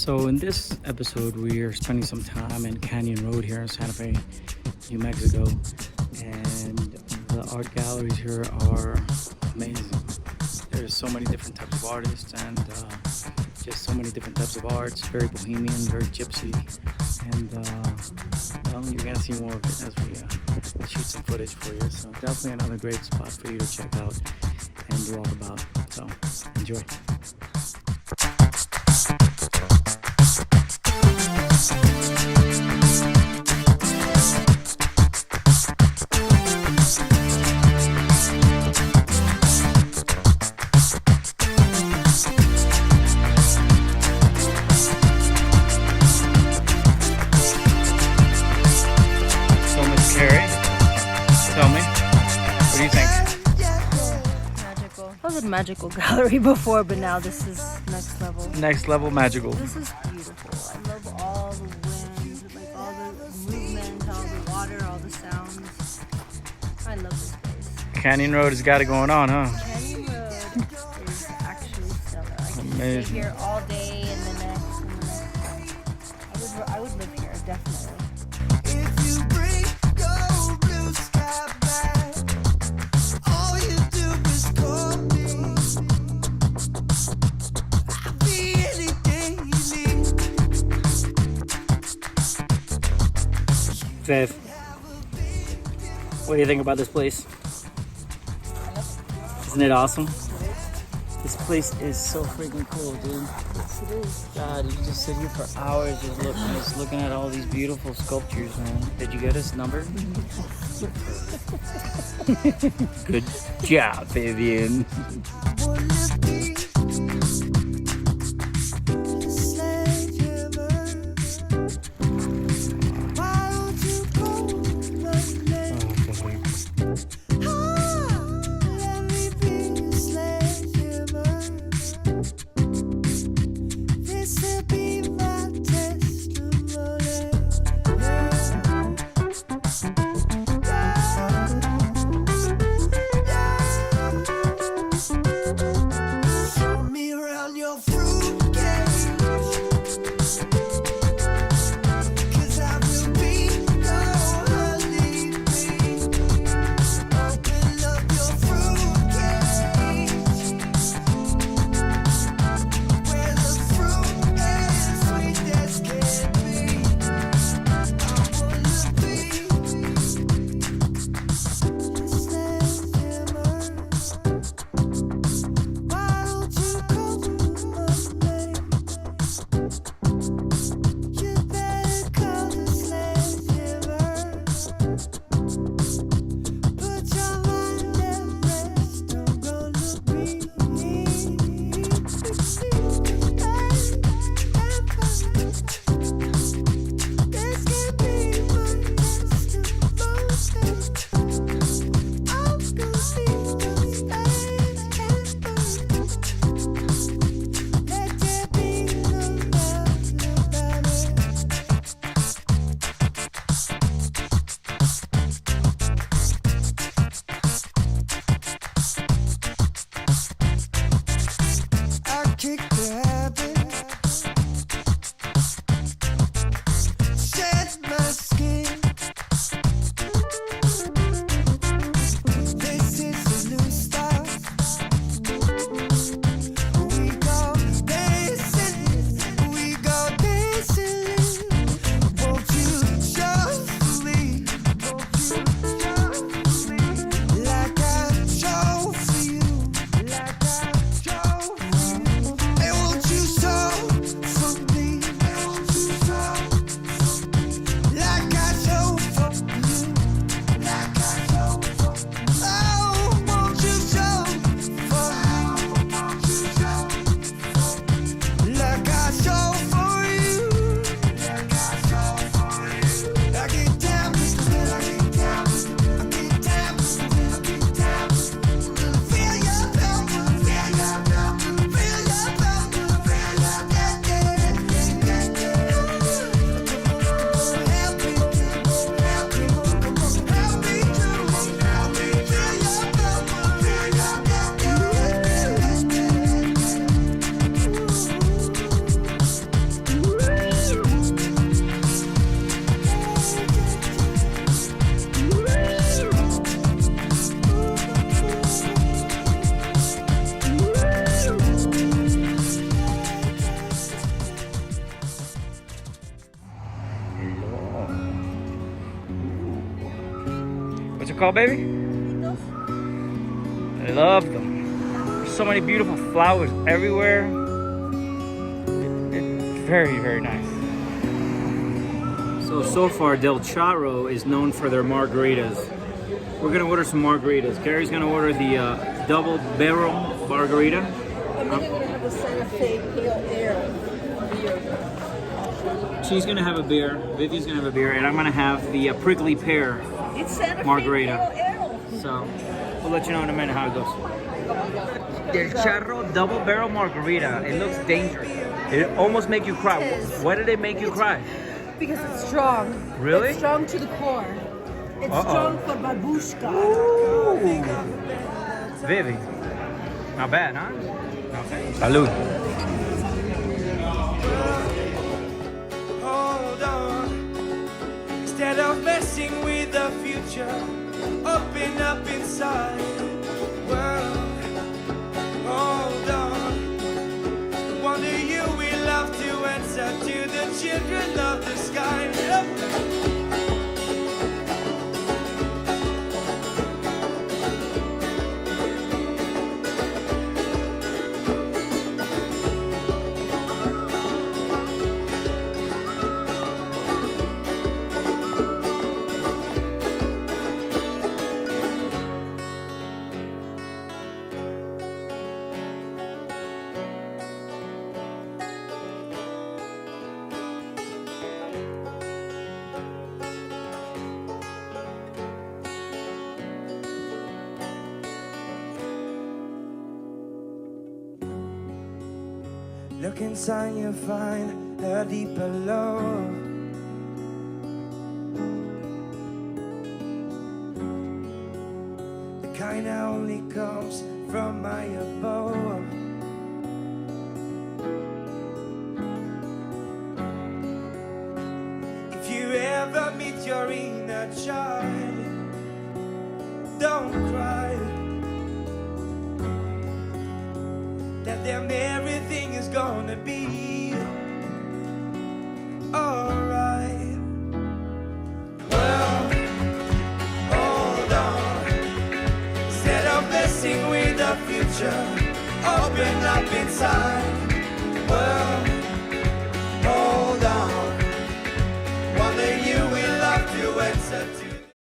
So in this episode, we are spending some time in Canyon Road here in Santa Fe, New Mexico, and the art galleries here are amazing. There's so many different types of artists and just so many different types of arts. Very bohemian, very gypsy, and well, you're gonna see more of it as we shoot some footage for you. So definitely another great spot for you to check out and walk about. So enjoy. Cari, tell me, what do you think? Magical. I was at Magical Gallery before, but now this is next level. Next level magical. This is beautiful. I love all the wind, like all the movement, all the water, all the sounds. I love this place. Canyon Road has got it going on, huh? Canyon Road is actually stellar. I can Amazing. stay here all day and the next and the next. I would live here, definitely. Faith, what do you think about this place? Isn't it awesome? This place is so freaking cool, dude. Yes, it is. God, you can just sit here for hours just looking at all these beautiful sculptures, man. Did you get his number? Good job, Vivian. called, baby? I love them. There's so many beautiful flowers everywhere. It's very, very nice. So far, Del Charro is known for their margaritas. We're gonna order some margaritas. Cari's gonna order the double barrel margarita. And then you're gonna have a Santa Fe Pale Ale beer. She's gonna have a beer, Vivian's gonna have a beer, and I'm gonna have the prickly pear It's Santa margarita. Fe Pale Ale. So we'll let you know in a minute how it goes. Del Charro double barrel margarita. It looks dangerous. It almost makes you cry. Why did it make you cry? Because it's strong. Really? It's strong to the core. It's strong for babushka. Ooh. Vivi. Not bad, huh? Okay. Salud. Hold on. Instead of messing with the future, open up inside. Well, hold on. Wonder you will have to answer to the children of the sky. Look inside, you'll find a deeper love. The kind that only comes from my above. If you ever meet your inner child, don't cry. That them everything is gonna be alright. Well, hold on. Instead of messing with the future, open up inside. Well,